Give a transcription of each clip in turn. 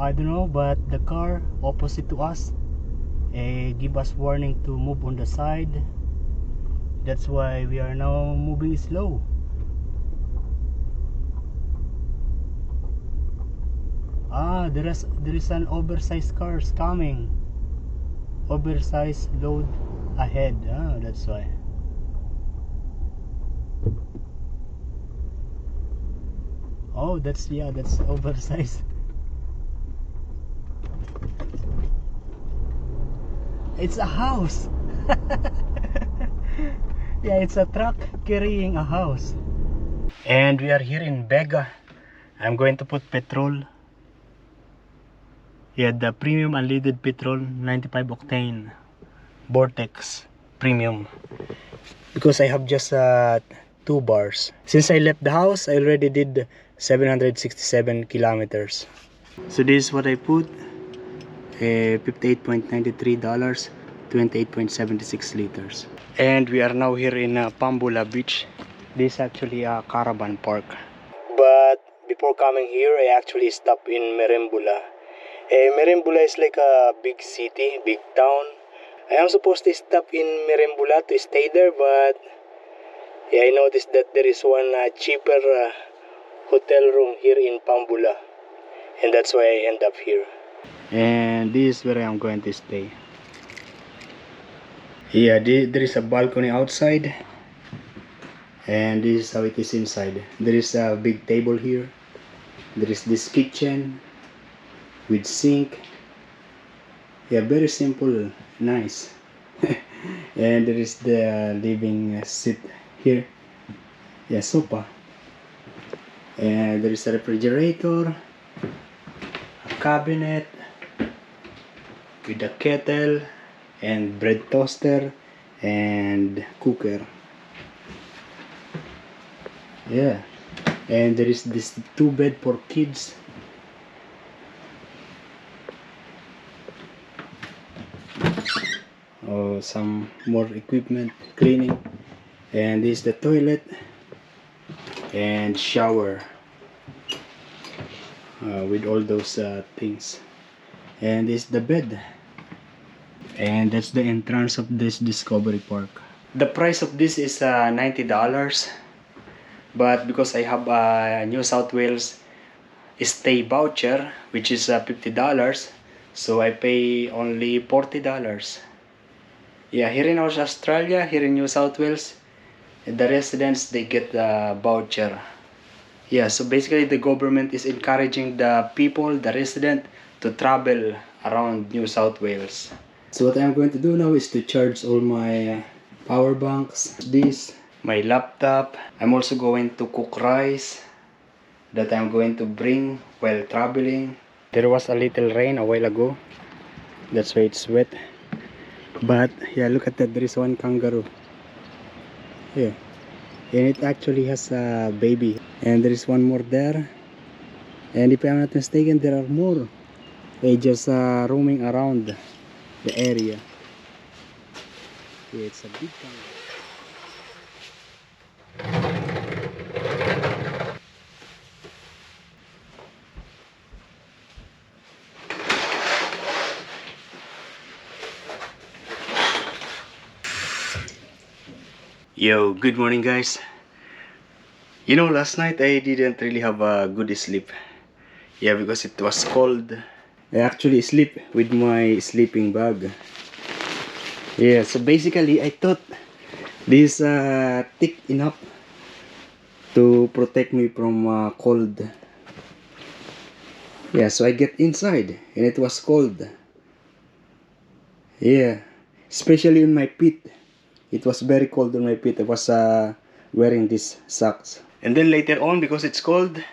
I don't know, but the car opposite to us give us warning to move on the side. That's why we are now moving slow. There is an oversized cars coming. Oversized load ahead. That's why. Oh, that's oversized. It's a house. Yeah, it's a truck carrying a house. And we are here in Vega. I'm going to put petrol. Yeah, the premium unleaded petrol, 95 octane Vortex premium. Because I have just 2 bars. Since I left the house, I already did 767 kilometers. So this is what I put. $58.93, 28.76 liters. And we are now here in Pambula Beach. This is actually a caravan park. But before coming here, I actually stopped in Merembula. Merembula is like a big city, big town. I am supposed to stop in Merembula to stay there, but yeah, I noticed that there is one cheaper hotel room here in Pambula, and that's why I end up here. And this is where I am going to stay. Yeah, there is a balcony outside, and this is how it is inside. There is a big table here. There is this kitchen with sink. Yeah, very simple, nice. And there is the living seat here. Yeah, sofa. And there is a refrigerator, a cabinet with a kettle and bread toaster and cooker. Yeah, and there is this 2 bed for kids. Oh, some more equipment, cleaning. And this is the toilet and shower with all those things. And this is the bed. And that's the entrance of this Discovery Park. The price of this is $90, but because I have a New South Wales stay voucher, which is $50, so I pay only $40. Yeah, here in Australia, here in New South Wales, the residents, they get the voucher. Yeah, so basically the government is encouraging the people, the resident, to travel around New South Wales. So what I'm going to do now is to charge all my power banks, this, my laptop. I'm also going to cook rice that I'm going to bring while traveling. There was a little rain a while ago, that's why it's wet. But yeah, look at that, there is one kangaroo. Yeah, and it actually has a baby. And there is one more there. And if I'm not mistaken, there are more. They just roaming around the area. Yeah, it's a big kangaroo. Yo, good morning guys. You know, last night I didn't really have a good sleep. Yeah, because it was cold. I actually sleep with my sleeping bag. Yeah, so basically I thought this thick enough to protect me from cold. Yeah, so I get inside and it was cold. Yeah, especially on my feet. It was very cold on my feet. I was wearing these socks. And then later on, because it's cold,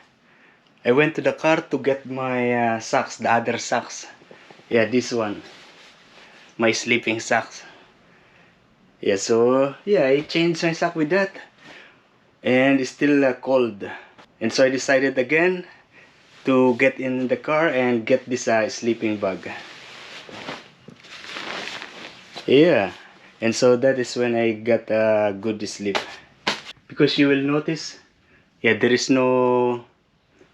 I went to the car to get my socks, the other socks. Yeah, this one. My sleeping socks. Yeah, so yeah, I changed my sock with that. And it's still cold. And so I decided again to get in the car and get this sleeping bag. Yeah. And so that is when I got a good sleep. Because you will notice, yeah, there is no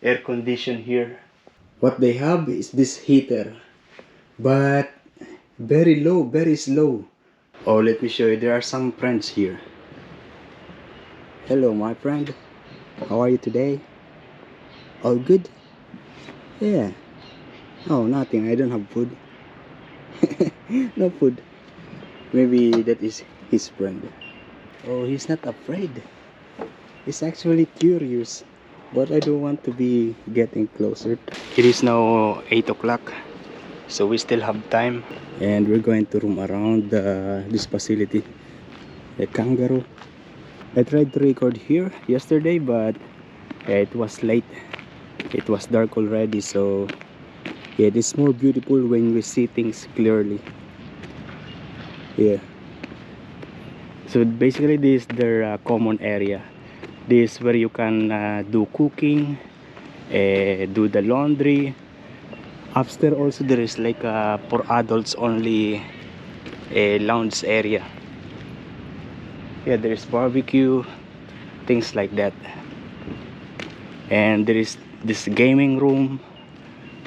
air condition here. What they have is this heater, but very low, very slow. Oh, let me show you. There are some friends here. Hello, my friend. How are you today? All good? Yeah. Oh, nothing. I don't have food. No food. Maybe that is his friend. Oh, he's not afraid. He's actually curious. But I don't want to be getting closer. It is now 8 o'clock. So we still have time. And we're going to roam around this facility. The kangaroo. I tried to record here yesterday, but it was late. It was dark already, so yeah, it is more beautiful when we see things clearly. Yeah. So basically this is their common area. This is where you can do cooking, do the laundry. Upstairs also there is like for adults only a lounge area. Yeah, there is barbecue, things like that. And there is this gaming room.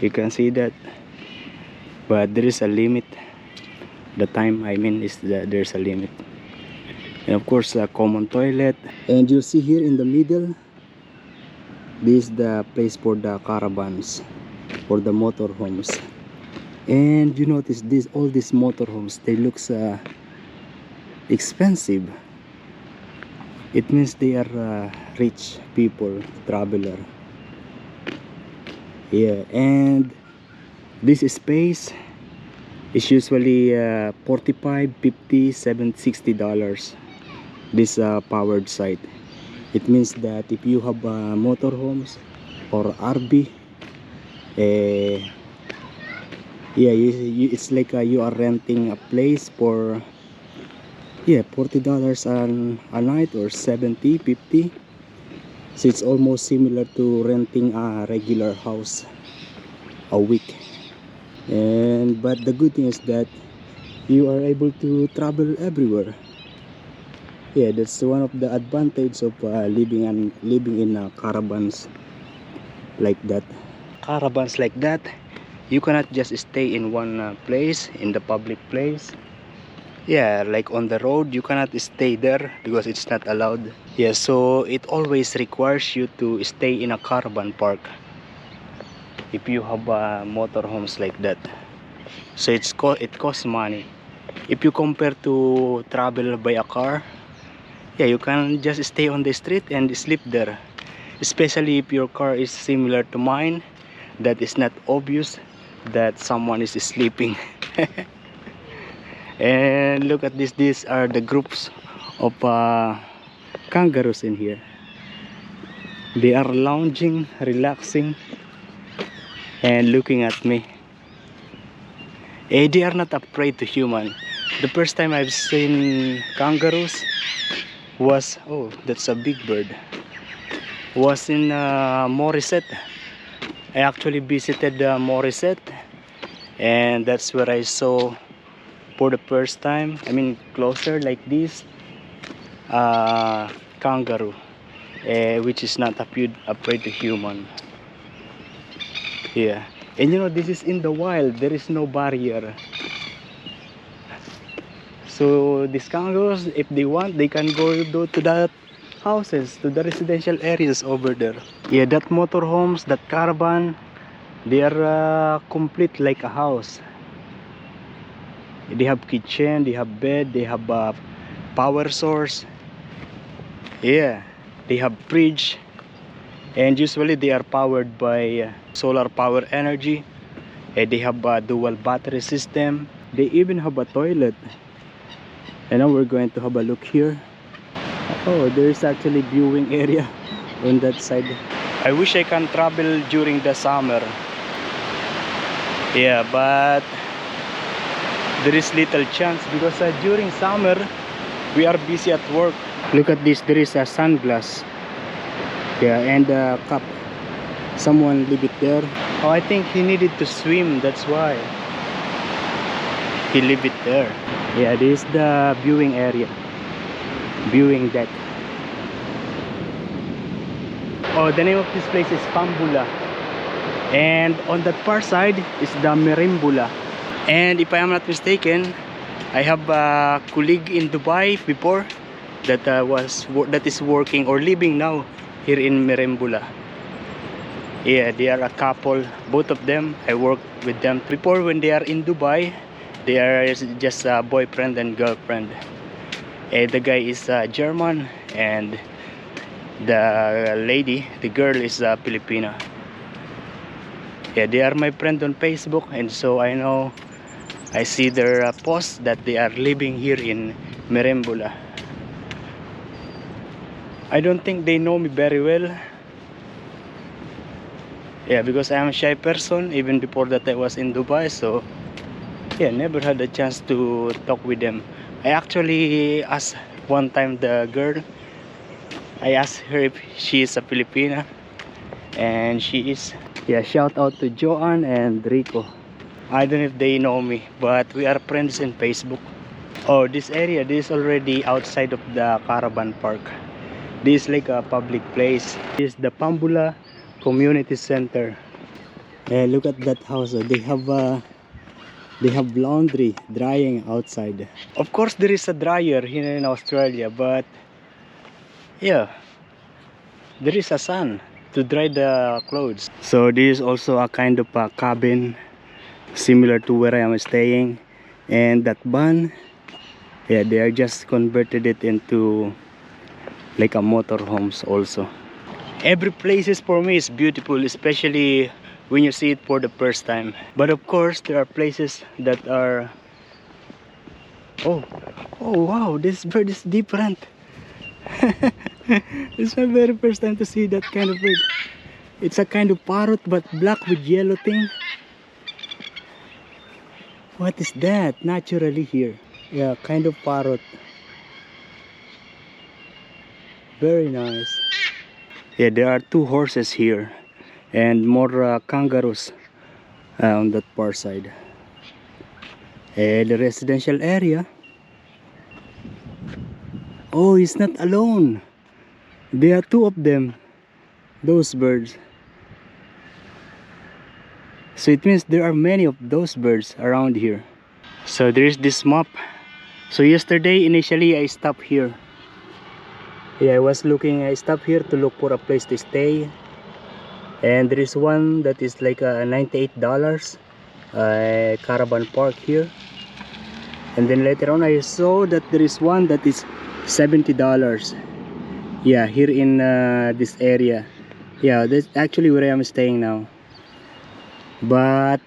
You can see that, but there is a limit. The time, I mean, is that there's a limit. And of course a common toilet. And you see here in the middle, this is the place for the caravans, for the motorhomes. And you notice this, all these motorhomes, they look expensive. It means they are rich people, traveler. Yeah, and this space is usually $45, $50, $70, $60. This powered site. It means that if you have motorhomes or RV, yeah, it's like you are renting a place for, yeah, $40 a night, or 70, 50. So it's almost similar to renting a regular house a week. And but the good thing is that you are able to travel everywhere. Yeah, that's one of the advantage of living in caravans like that. Caravans like that, you cannot just stay in one place, in the public place. Yeah, like on the road, you cannot stay there because it's not allowed. Yeah, so it always requires you to stay in a caravan park if you have motorhomes like that. So it costs money. If you compare to travel by a car, yeah, you can just stay on the street and sleep there. Especially if your car is similar to mine, that is not obvious that someone is sleeping. And look at this, these are the groups of kangaroos in here. They are lounging, relaxing, and looking at me. They are not afraid to human. The first time I've seen kangaroos was, oh, that's a big bird, was in Morissette. I actually visited Morissette, and that's where I saw for the first time, I mean closer like this, kangaroo, which is not afraid to human. Yeah, and you know, this is in the wild, there is no barrier. So these kangaroos, if they want, they can go to that houses, to the residential areas over there. Yeah, that motorhomes, that caravan, they are complete like a house. They have kitchen, they have bed, they have power source. Yeah, they have fridge, and usually they are powered by solar power energy. They have a dual battery system. They even have a toilet. And now we're going to have a look here. Oh, there is actually viewing area on that side. I wish I can travel during the summer. Yeah, but there is little chance because during summer we are busy at work. Look at this, there is a sunglass. Yeah, and a cup. Someone leave it there. Oh, I think he needed to swim, that's why he leave it there. Yeah, this is the viewing area, viewing deck. Oh, the name of this place is Pambula. And on that far side is the Merimbula. And if I am not mistaken, I have a colleague in Dubai before that is working or living now here in Merimbula. Yeah, they are a couple, both of them. I worked with them before when they are in Dubai. They are just a boyfriend and girlfriend. The guy is German and the lady, the girl, is Filipina. Yeah, they are my friend on Facebook, and so I see their posts that they are living here in Merimbula. I don't think they know me very well. Yeah, because I am a shy person even before that I was in Dubai, so yeah, never had a chance to talk with them. I actually asked one time the girl, I asked her if she is a Filipina, and she is. Yeah, shout out to Joanne and Rico. I don't know if they know me, but we are friends in Facebook. Oh, this area, this is already outside of the caravan park. This is like a public place. This is the Pambula Community Center. Look at that house. They have laundry drying outside. Of course, there is a dryer here in Australia, but yeah, there is a sun to dry the clothes. So this is also a kind of a cabin similar to where I am staying. And that van, yeah, they are just converted it into like a motorhomes also. Every place is for me is beautiful, especially when you see it for the first time. But of course there are places that are, oh wow, this bird is different. It's my very first time to see that kind of bird. It's a kind of parrot but black with yellow thing. What is that naturally here? Yeah, kind of parrot. Very nice. Yeah, there are 2 horses here and more kangaroos on that far side. The residential area. Oh, he's not alone. There are 2 of them, those birds. So it means there are many of those birds around here. So there is this map. So yesterday initially I stopped here. Yeah, I stopped here to look for a place to stay. And there is one that is like $98 caravan park here. And then later on I saw that there is one that is $70. Yeah, here in this area. Yeah, that's actually where I am staying now. But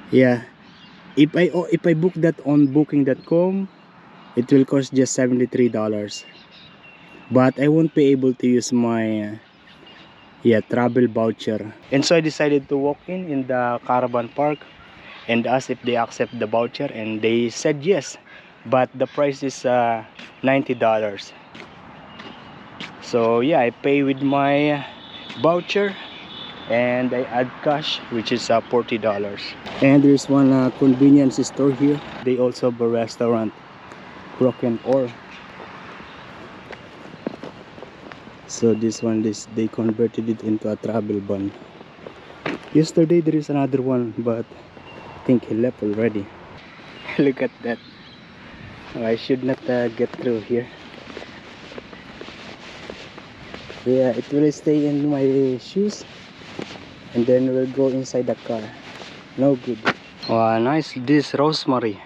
yeah, if I book that on booking.com, it will cost just $73. But I won't be able to use my travel voucher. And so I decided to walk in the caravan park and ask if they accept the voucher, and they said yes, but the price is $90. So yeah, I pay with my voucher and I add cash, which is $40. And there's one convenience store here. They also have a restaurant, Broken Ore. So this one, they converted it into a travel ban. Yesterday there is another one, but I think he left already. Look at that. Oh, I should not get through here. Yeah, it will stay in my shoes and then we'll go inside the car. No good. Wow, nice. This rosemary.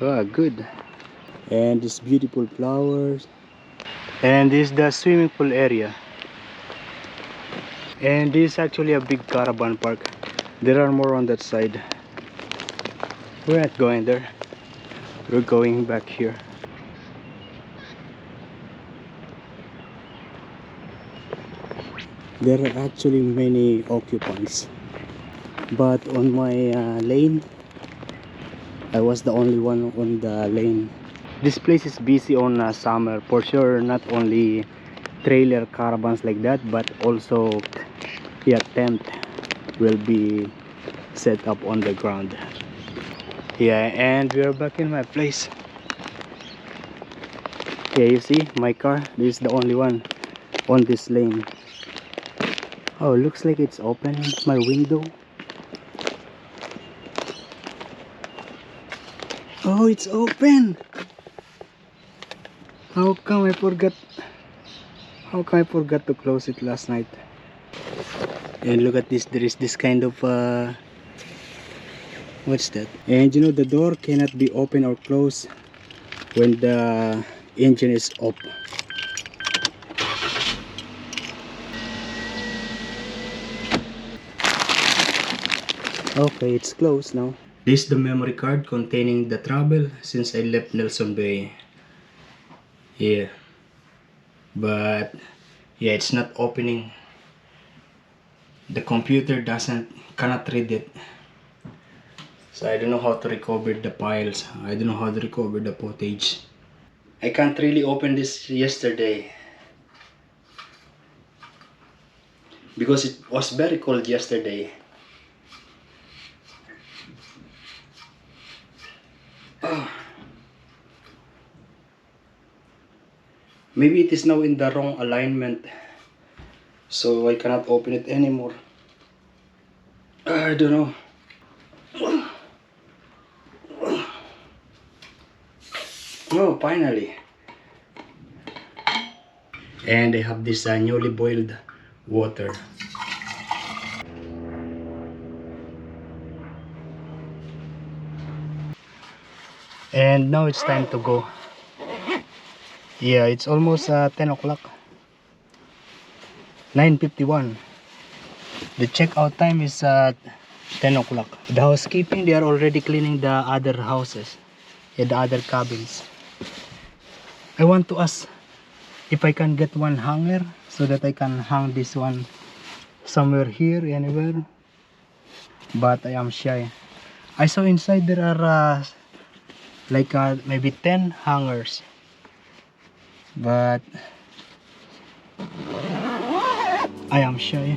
Oh, good. And these beautiful flowers. And this is the swimming pool area. And this is actually a big caravan park. There are more on that side. We're not going there. We're going back here. There are actually many occupants, but on my lane, I was the only one on the lane. This place is busy on summer for sure. Not only trailer caravans like that, but also tent will be set up on the ground. Yeah, and we are back in my place. Yeah, you see my car, this is the only one on this lane. Oh, looks like it's open, my window. Oh, it's open. How come I forgot? How come I forgot to close it last night? And look at this, there is this kind of what's that? And you know, the door cannot be open or closed when the engine is up. Okay, it's closed now. This is the memory card containing the travel since I left Nelson Bay. Yeah, but yeah, it's not opening. The computer cannot read it. So I don't know how to recover the files. I don't know how to recover the footage. I can't really open this yesterday because it was very cold yesterday. Maybe it is now in the wrong alignment, so I cannot open it anymore. I don't know. Oh, finally. And I have this newly boiled water. And now it's time to go. Yeah, it's almost 10 o'clock. 9:51. The checkout time is 10 o'clock. The housekeeping, they are already cleaning the other houses and the other cabins. I want to ask if I can get one hanger so that I can hang this one somewhere here, anywhere. But I am shy. I saw inside there are like maybe 10 hangers. But I am shy.